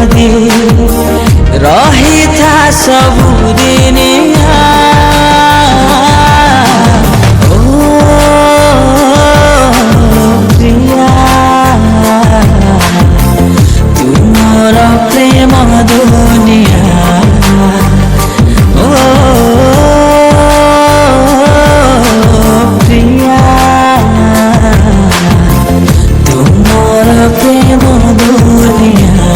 जदि रही था सबुदिनिया ओ प्रिया तुमर प्रेम दुनिया ओ प्रिया तुमर प्रेम दुनिया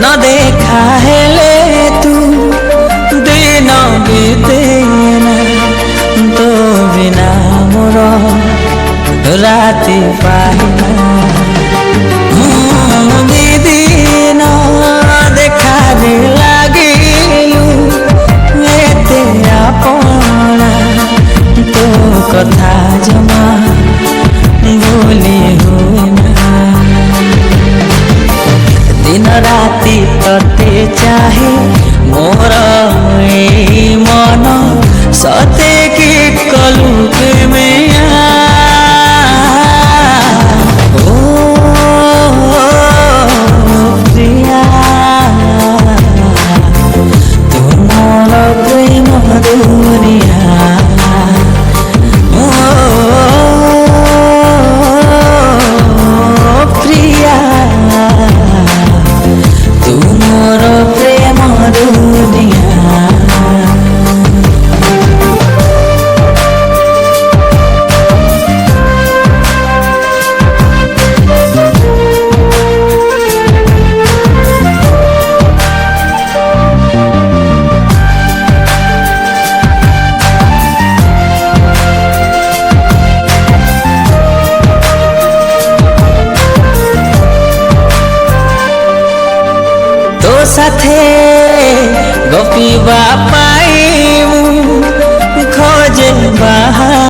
न देखा है ले तू दिन बीते तो बिना मोर राति पाइना दिन देखा दे लगिलु एते अपना तो कथा जमा बोली हुना दिन राति तते चाहे मोर ए मन सते कि कलु प्रेमिया ओ प्रिया तुमर प्रेम दुनिया ओ प्रिया तुमर प्रेम दुनिया साथे गपिबा पाइमु खोजे बा